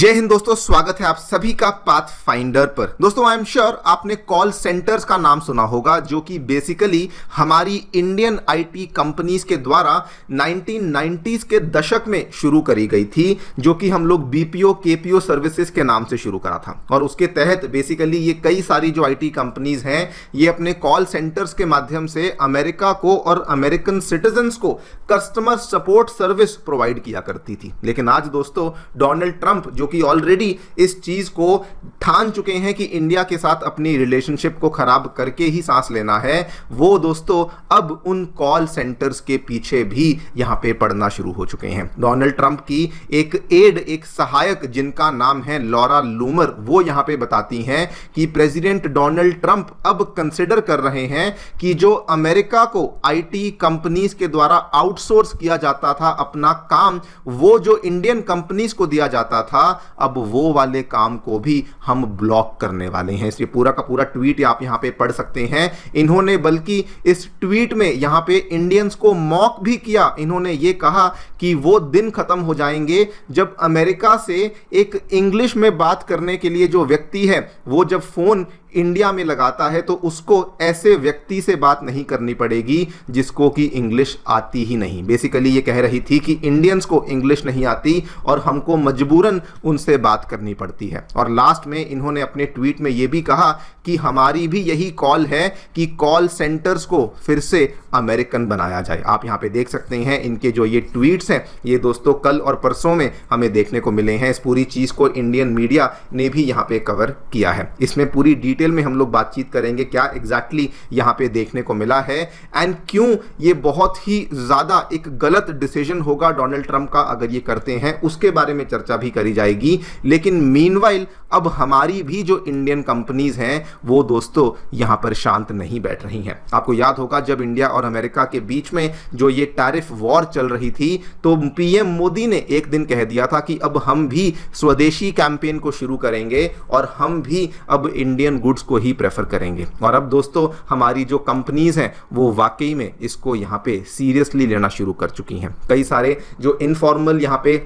जय हिंद दोस्तों, स्वागत है आप सभी का पाथ फाइंडर पर। दोस्तों आई एम श्योर आपने कॉल सेंटर्स का नाम सुना होगा, जो कि बेसिकली हमारी इंडियन आईटी कंपनीज के द्वारा 1990s के दशक में शुरू करी गई थी, जो कि हम लोग बीपीओ केपीओ सर्विसेज के नाम से शुरू करा था। और उसके तहत बेसिकली ये कई सारी जो आईटी कंपनीज हैं, ये अपने कॉल सेंटर्स के माध्यम से अमेरिका को और अमेरिकन सिटीजन्स को कस्टमर सपोर्ट सर्विस प्रोवाइड किया करती थी। लेकिन आज दोस्तों डोनाल्ड ट्रंप, जो कि ऑलरेडी इस चीज को ठान चुके हैं कि इंडिया के साथ अपनी रिलेशनशिप को खराब करके ही सांस लेना है, वो दोस्तों अब उन कॉल सेंटर्स के पीछे भी यहां पे पड़ना शुरू हो चुके हैं। डोनाल्ड ट्रंप की एक सहायक जिनका नाम है लॉरा लूमर, वो यहां पे बताती हैं कि प्रेसिडेंट डोनाल्ड ट्रंप अब कंसिडर कर रहे हैं कि जो अमेरिका को आईटी कंपनीज के द्वारा आउटसोर्स किया जाता था अपना काम, वो जो इंडियन कंपनीज को दिया जाता था, अब वो वाले काम को भी हम ब्लॉक करने वाले हैं। इसलिए पूरा का पूरा ट्वीट आप यहां पे पढ़ सकते हैं। इन्होंने बल्कि इस ट्वीट में यहां पे इंडियंस को मॉक भी किया। इन्होंने ये कहा कि वो दिन खत्म हो जाएंगे जब अमेरिका से एक इंग्लिश में बात करने के लिए जो व्यक्ति है, वो जब फोन इंडिया में लगाता है तो उसको ऐसे व्यक्ति से बात नहीं करनी पड़ेगी जिसको कि इंग्लिश आती ही नहीं। बेसिकली ये कह रही थी कि इंडियंस को इंग्लिश नहीं आती और हमको मजबूरन उनसे बात करनी पड़ती है। और लास्ट में इन्होंने अपने ट्वीट में ये भी कहा कि हमारी भी यही कॉल है कि कॉल सेंटर्स को फिर से अमेरिकन बनाया जाए। आप यहां पे देख सकते हैं इनके जो ये ट्वीट्स हैं, ये दोस्तों कल और परसों में हमें देखने को मिले हैं। इस पूरी चीज को इंडियन मीडिया ने भी यहां पे कवर किया है। इसमें पूरी डिटेल में हम लोग बातचीत करेंगे क्या एग्जैक्टली यहां पे देखने को मिला है एंड क्यों ये बहुत ही ज्यादा एक गलत डिसीजन होगा डोनाल्ड ट्रंप का अगर ये करते हैं, उसके बारे में चर्चा भी करी जाएगी। लेकिन मीनवाइल अब हमारी भी जो इंडियन कंपनीज हैं, वो दोस्तों यहां पर शांत नहीं बैठ रही हैं। आपको याद होगा जब इंडिया और अमेरिका के बीच में जो ये टैरिफ वॉर चल रही थी, तो पीएम मोदी ने एक दिन कह दिया था कि अब हम भी स्वदेशी कैंपेन को शुरू करेंगे और हम भी अब इंडियन गुड्स को ही प्रेफर करेंगे। और अब दोस्तों हमारी जो कंपनीज हैं, वो वाकई में इसको यहां पे सीरियसली लेना शुरू कर चुकी हैं। कई सारे जो इनफॉर्मल यहां पे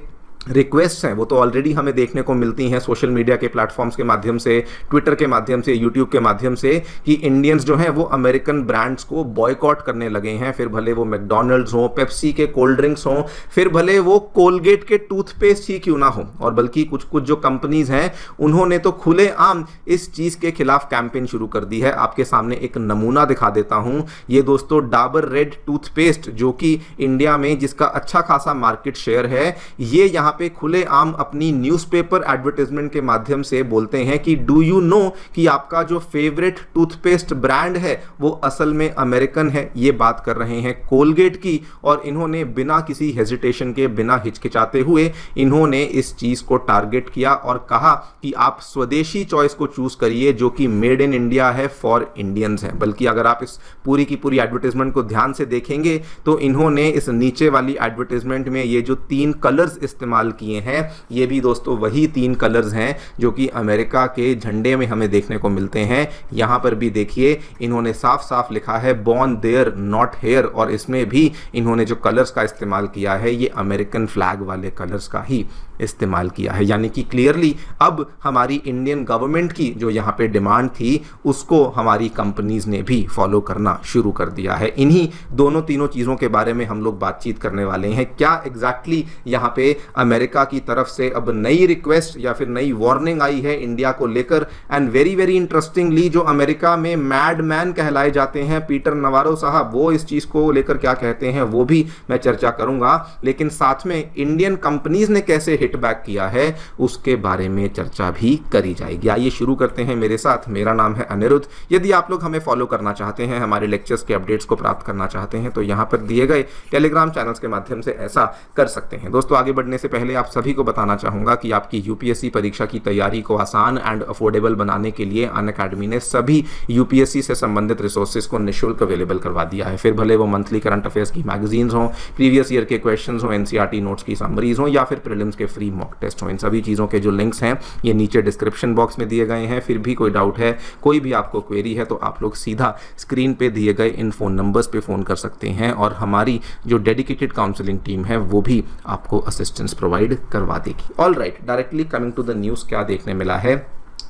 रिक्वेस्ट हैं, वो तो ऑलरेडी हमें देखने को मिलती हैं सोशल मीडिया के प्लेटफॉर्म्स के माध्यम से, ट्विटर के माध्यम से, यूट्यूब के माध्यम से, कि इंडियंस जो हैं वो अमेरिकन ब्रांड्स को बॉयकॉट करने लगे हैं। फिर भले वो मैकडॉनल्ड्स हो, पेप्सी के कोल्ड ड्रिंक्स हो, फिर भले वो कोलगेट के टूथपेस्ट ही क्यों ना हो। और बल्कि कुछ कुछ जो कंपनीज हैं, उन्होंने तो खुलेआम इस चीज के खिलाफ कैंपेन शुरू कर दी है। आपके सामने एक नमूना दिखा देता हूं। ये दोस्तों डाबर रेड टूथपेस्ट, जो कि इंडिया में जिसका अच्छा खासा मार्केट शेयर है, ये यहां पे खुलेआम अपनी न्यूज़पेपर एडवर्टाइजमेंट के माध्यम से बोलते हैं कि डू यू नो कि आपका जो फेवरेट टूथपेस्ट ब्रांड है वो असल में अमेरिकन है। ये बात कर रहे हैं कोलगेट की। और इन्होंने बिना किसी हेजिटेशन के, बिना हिचकिचाते हुए इन्होंने इस चीज को टारगेट किया और कहा कि आप स्वदेशी चॉइस को चूज करिए, जो कि मेड इन इंडिया है, फॉर इंडियंस है। बल्कि अगर आप इस पूरी की पूरी एडवर्टाइजमेंट को ध्यान से देखेंगे तो इन्होंने इस नीचे वाली एडवर्टाइजमेंट में ये जो 3 कलर्स इस्तेमाल किए हैं, ये भी दोस्तों वही 3 कलर्स हैं जो कि अमेरिका के झंडे में हमें देखने को मिलते हैं। यहां पर भी देखिए इन्होंने साफ साफ लिखा है बॉर्न देयर नॉट हेयर, और इसमें भी इन्होंने जो कलर्स का इस्तेमाल किया है, ये अमेरिकन फ्लैग वाले कलर्स का ही इस्तेमाल किया है। यानी कि क्लियरली अब हमारी इंडियन गवर्नमेंट की जो यहां पे डिमांड थी, उसको हमारी कंपनीज ने भी फॉलो करना शुरू कर दिया है। इन्हीं दोनों तीनों चीजों के बारे में हम लोग बातचीत करने वाले हैं। क्या एग्जैक्टली यहां पे अमेरिका की तरफ से अब नई रिक्वेस्ट या फिर नई वार्निंग आई है इंडिया को लेकर। एंड वेरी वेरी इंटरेस्टिंगली, जो अमेरिका में मैड मैन कहलाए जाते हैं पीटर नवारो साहब, वो इस चीज को लेकर क्या कहते हैं वो भी मैं चर्चा करूंगा। लेकिन साथ में इंडियन कंपनीज ने कैसे हिटबैक किया है उसके बारे में चर्चा भी करी जाएगी। आइए शुरू करते हैं मेरे साथ। मेरा नाम है अनिरुद्ध। यदि आप लोग हमें फॉलो करना चाहते हैं, हमारे लेक्चर्स के अपडेट्स को प्राप्त करना चाहते हैं, तो यहां पर दिए गए टेलीग्राम चैनल्स के माध्यम से ऐसा कर सकते हैं। दोस्तों आगे बढ़ने से पहले आप सभी को बताना चाहूंगा कि आपकी यूपीएससी परीक्षा की तैयारी को आसान एंड अफोर्डेबल बनाने के लिए अनअकैडमी ने सभी यूपीएससी से संबंधित रिसोर्सेज को निःशुल्क अवेलेबल करवा दिया है। फिर भले वो मंथली करंट अफेयर्स की मैगजीन्स हो, प्रीवियस ईयर के क्वेश्चंस हो, एनसीईआरटी नोट्स की समरीज हो, या फिर प्रीलिम्स के फ्री मॉक टेस्ट हो, इन सभी चीज़ों के जो लिंक्स हैं ये नीचे डिस्क्रिप्शन बॉक्स में दिए गए हैं। फिर भी कोई डाउट है, कोई भी आपको क्वेरी है, तो आप लोग सीधा स्क्रीन पे दिए गए इन फोन नंबर्स पे फ़ोन कर सकते हैं और हमारी जो डेडिकेटेड काउंसलिंग टीम है वो भी आपको असिस्टेंस प्रोवाइड करवा देगी। All right, directly coming to the news, क्या देखने मिला है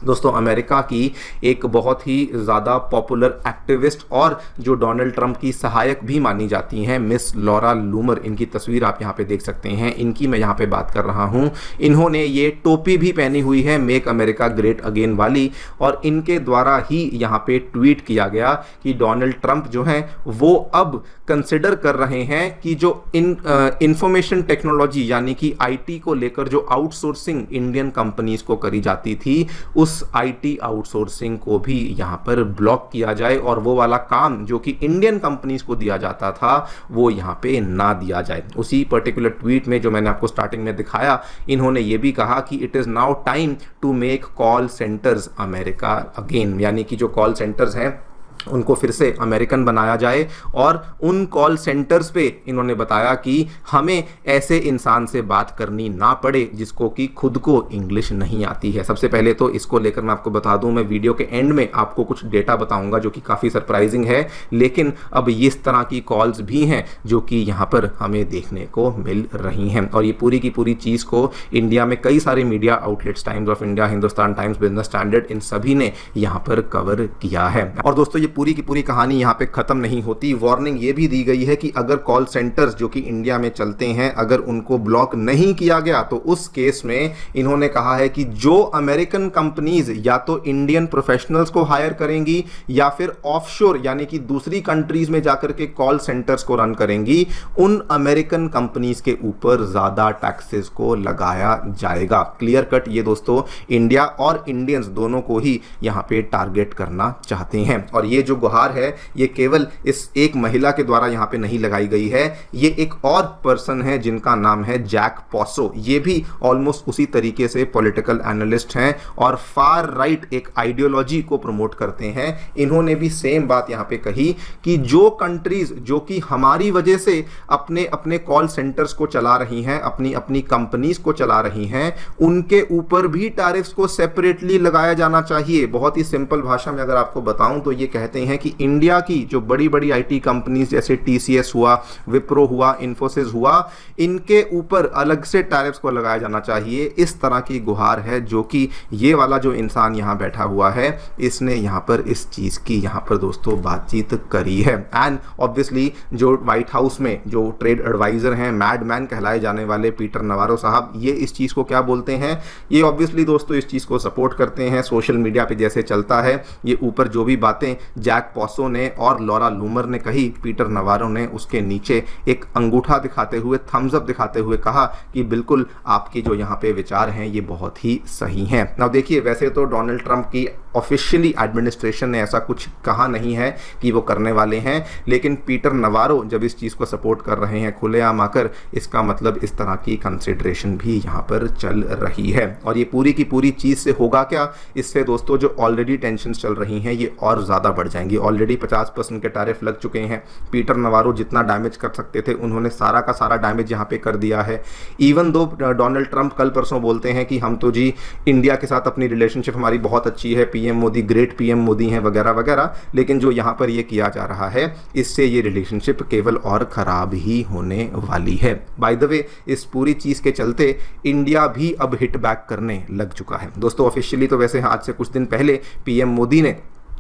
दोस्तों। अमेरिका की एक बहुत ही ज़्यादा पॉपुलर एक्टिविस्ट और जो डोनाल्ड ट्रंप की सहायक भी मानी जाती हैं, मिस लॉरा लूमर, इनकी तस्वीर आप यहाँ पे देख सकते हैं, इनकी मैं यहाँ पे बात कर रहा हूँ। इन्होंने ये टोपी भी पहनी हुई है, मेक अमेरिका ग्रेट अगेन वाली, और इनके द्वारा ही यहाँ पे ट्वीट किया गया कि डोनाल्ड ट्रंप जो हैं वो अब कंसिडर कर रहे हैं कि जो इंफॉर्मेशन टेक्नोलॉजी यानी कि आईटी को लेकर जो आउटसोर्सिंग इंडियन कंपनीज को करी जाती थी, उस आईटी आउटसोर्सिंग को भी यहां पर ब्लॉक किया जाए और वो वाला काम जो कि इंडियन कंपनीज को दिया जाता था वो यहां पे ना दिया जाए। उसी पर्टिकुलर ट्वीट में जो मैंने आपको स्टार्टिंग में दिखाया, इन्होंने ये भी कहा कि it is now time to make call centres America again, यानी कि जो कॉल सेंटर्स हैं उनको फिर से अमेरिकन बनाया जाए। और उन कॉल सेंटर्स पे इन्होंने बताया कि हमें ऐसे इंसान से बात करनी ना पड़े जिसको कि खुद को इंग्लिश नहीं आती है। सबसे पहले तो इसको लेकर मैं आपको बता दूं, मैं वीडियो के एंड में आपको कुछ डेटा बताऊंगा जो कि काफ़ी सरप्राइजिंग है, लेकिन अब इस तरह की कॉल्स भी हैं जो कि यहाँ पर हमें देखने को मिल रही हैं। और ये पूरी की पूरी चीज़ को इंडिया में कई सारे media outlets, Times of India, Hindustan Times, Business Standard, इन सभी ने यहाँ पर कवर किया है। और दोस्तों पूरी की पूरी कहानी यहाँ पे खत्म नहीं होती। वार्निंग ये भी दी गई है कि अगर कॉल सेंटर्स जो कि इंडिया में चलते हैं अगर उनको ब्लॉक नहीं किया गया तो उस केस में इन्होंने कहा है कि जो अमेरिकन कंपनीज या तो इंडियन प्रोफेशनल्स को हायर करेंगी या फिर ऑफशोर यानी कि दूसरी कंट्रीज में जाकर के कॉल सेंटर्स को रन करेंगी, उन अमेरिकन कंपनीज के ऊपर ज्यादा टैक्सेस को लगाया जाएगा। क्लियर कट ये दोस्तों इंडिया और इंडियंस दोनों को ही यहाँ पे टारगेट करना चाहते हैं। और ये जो गुहार है ये केवल इस एक महिला के द्वारा यहां पे नहीं लगाई गई है, ये एक और पर्सन है जिनका नाम है जैक पॉसो। ये भी ऑलमोस्ट उसी तरीके से पॉलिटिकल एनालिस्ट हैं और फार राइट एक आइडियोलॉजी को प्रमोट करते हैं। इन्होंने भी सेम बात यहां पे कही कि जो कंट्रीज जो कि हमारी वजह से अपने अपने कॉल सेंटर्स को चला रही हैं, अपनी अपनी कंपनीज को चला रही हैं, उनके ऊपर भी टैरिफ्स को सेपरेटली लगाया जाना चाहिए। बहुत ही सिंपल भाषा में अगर आपको बताऊं तो ये कहते हैं कि इंडिया की जो बड़ी बड़ी आईटी कंपनीज जैसे टीसीएस हुआ, विप्रो हुआ, इन्फोसिस हुआ, इनके ऊपर अलग से टैरिफ्स को लगाया जाना चाहिए। इस तरह की गुहार है जो कि ये वाला जो इंसान यहां बैठा हुआ है इसने यहां पर इस चीज की यहां पर दोस्तों बातचीत करी है। एंड ऑब्वियसली जो व्हाइट हाउस में जो ट्रेड एडवाइजर हैं, मैडमैन कहलाए जाने वाले पीटर नवारो साहब, ये इस चीज को क्या बोलते हैं, ये ऑब्वियसली दोस्तों इस चीज को सपोर्ट करते हैं। सोशल मीडिया पे जैसे चलता है, ये ऊपर जो भी बातें जैक पॉसो ने और लॉरा लूमर ने कही, पीटर नवारो ने उसके नीचे एक अंगूठा दिखाते हुए, थम्स अप दिखाते हुए कहा कि बिल्कुल आपके जो यहाँ पे विचार हैं ये बहुत ही सही हैं। नाउ देखिए, वैसे तो डोनाल्ड ट्रंप की ऑफिशियली एडमिनिस्ट्रेशन ने ऐसा कुछ कहा नहीं है कि वो करने वाले हैं, लेकिन पीटर नवारो जब इस चीज़ को सपोर्ट कर रहे हैं खुलेआम आकर, इसका मतलब इस तरह की कंसिडरेशन भी यहाँ पर चल रही है। और ये पूरी की पूरी चीज़ से होगा क्या, इससे दोस्तों जो ऑलरेडी टेंशन चल रही हैं ये और ज़्यादा बढ़ जाएंगी। ऑलरेडी 50% के टैरिफ लग चुके हैं। पीटर नवारो जितना डैमेज कर सकते थे उन्होंने सारा का सारा डैमेज यहाँ पे कर दिया है। इवन दो डोनाल्ड ट्रंप कल परसों बोलते हैं कि हम तो जी इंडिया के साथ अपनी रिलेशनशिप हमारी बहुत अच्छी है, PM Modi great PM Modi हैं वगैरह वगैरह, लेकिन जो यहाँ पर ये किया जा रहा है इससे ये रिलेशनशिप केवल और खराब ही होने वाली है। बाय द वे, इस पूरी चीज़ के चलते इंडिया भी अब हिट बैक करने लग चुका है दोस्तों। ऑफिशियली तो वैसे आज से कुछ दिन पहले पीएम मोदी ने,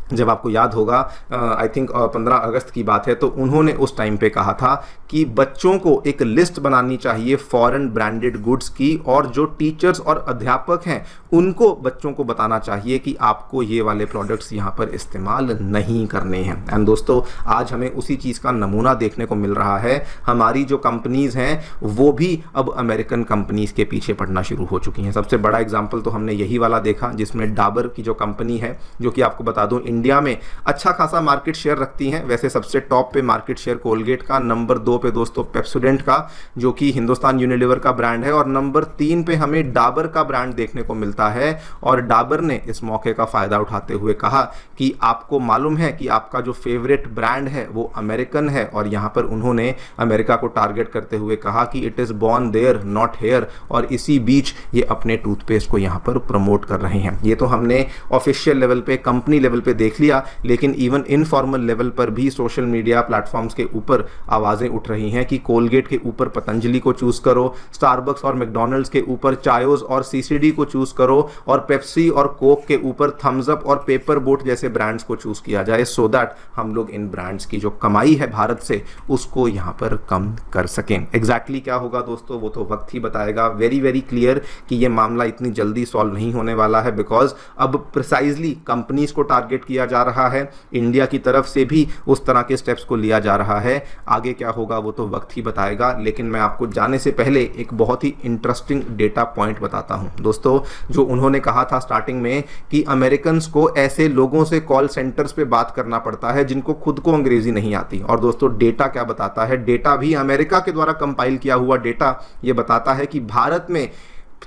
जब आपको याद होगा आई थिंक 15 अगस्त की बात है, तो उन्होंने उस टाइम पे कहा था कि बच्चों को एक लिस्ट बनानी चाहिए फॉरेन ब्रांडेड गुड्स की, और जो टीचर्स और अध्यापक हैं उनको बच्चों को बताना चाहिए कि आपको ये वाले प्रोडक्ट्स यहाँ पर इस्तेमाल नहीं करने हैं। एंड दोस्तों आज हमें उसी चीज़ का नमूना देखने को मिल रहा है। हमारी जो कंपनीज़ हैं वो भी अब अमेरिकन कंपनीज़ के पीछे पड़ना शुरू हो चुकी हैं। सबसे बड़ा एग्जाम्पल तो हमने यही वाला देखा जिसमें डाबर की जो कंपनी है, जो कि आपको बता दूं इंडिया में अच्छा खासा मार्केट शेयर रखती हैं। वैसे सबसे टॉप पे मार्केट शेयर कोलगेट का, नंबर 2 पे दोस्तों पेप्सोडेंट का जो कि हिंदुस्तान यूनिलीवर का ब्रांड है, और नंबर 3 पे हमें डाबर का ब्रांड देखने को मिलता है। और डाबर ने इस मौके का फायदा उठाते हुए कहा कि आपको मालूम है कि आपका जो फेवरेट ब्रांड है वो अमेरिकन है, और यहाँ पर उन्होंने अमेरिका को टारगेट करते हुए कहा कि it is born there not here, और इसी बीच ये अपने टूथपेस्ट को यहाँ पर प्रमोट कर रहे हैं। ये तो हमने ऑफिशियल लेवल पे, कंपनी लेवल पे देख लिया, लेकिन इवन इनफॉर्मल लेवल पर भी सोशल मीडिया प्लेटफॉर्म्स के ऊपर आवाज़ें उठ रही हैं कि कोलगेट के ऊपर पतंजलि को चूज़ करो, स्टारबक्स और मैकडॉनल्ड्स के ऊपर चायोस और सीसीडी को चूज़ करो, और पेप्सी और कोक के ऊपर थम्स अप और पेपर बोट जैसे ब्रांड्स को चूज़ किया जाए, सो दैट हम लोग इन ब्रांड्स की जो कमाई है भारत से उसको यहाँ पर कम कर सकें। एग्जैक्टली क्या होगा दोस्तों, वो तो वक्त ही बताएगा। वेरी वेरी क्लियर कि ये मामला इतनी जल्दी सॉल्व नहीं होने वाला है, बिकॉज अब प्रिसाइजली कंपनीज को टारगेट किया जा रहा है, इंडिया की तरफ से भी उस तरह के स्टेप्स को लिया जा रहा है। आगे क्या होगा वो तो वक्त ही बताएगा, लेकिन मैं आपको जाने से पहले एक बहुत ही इंटरेस्टिंग डेटा पॉइंट बताता हूं दोस्तों। जो उन्होंने कहा था स्टार्टिंग में कि अमेरिकन को ऐसे लोगों से कॉल सेंटर्स पे बात करना पड़ता है जिनको खुद को अंग्रेजी नहीं आती, और दोस्तों डेटा क्या बताता है, डेटा भी अमेरिका के द्वारा कंपाइल किया हुआ डेटा ये बताता है कि भारत में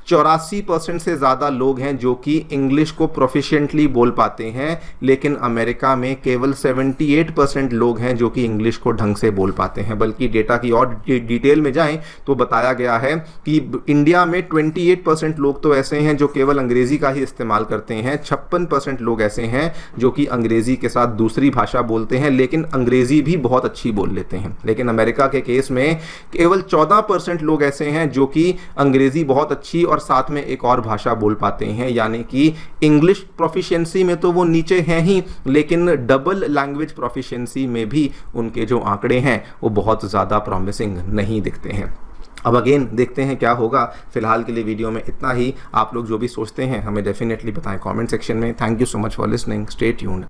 84% से ज़्यादा लोग हैं जो कि इंग्लिश को प्रोफिशिएंटली बोल पाते हैं, लेकिन अमेरिका में केवल 78% लोग हैं जो कि इंग्लिश को ढंग से बोल पाते हैं। बल्कि डेटा की और डिटेल में जाएं तो बताया गया है कि इंडिया में 28% लोग तो ऐसे हैं जो केवल अंग्रेज़ी का ही इस्तेमाल करते हैं, 56% लोग ऐसे हैं जो कि अंग्रेज़ी के साथ दूसरी भाषा बोलते हैं, लेकिन अंग्रेज़ी भी बहुत अच्छी बोल लेते हैं। लेकिन अमेरिका के केस में केवल 14% लोग ऐसे हैं जो कि अंग्रेज़ी बहुत अच्छी और साथ में एक और भाषा बोल पाते हैं, यानी कि इंग्लिश प्रोफिशिएंसी में तो वो नीचे हैं ही, लेकिन डबल लैंग्वेज प्रोफिशिएंसी में भी उनके जो आंकड़े हैं वो बहुत ज़्यादा प्रॉमिसिंग नहीं दिखते हैं। अब अगेन देखते हैं क्या होगा। फिलहाल के लिए वीडियो में इतना ही। आप लोग जो भी सोचते हैं हमें डेफिनेटली बताएं कमेंट सेक्शन में। Thank you so much for listening. Stay tuned.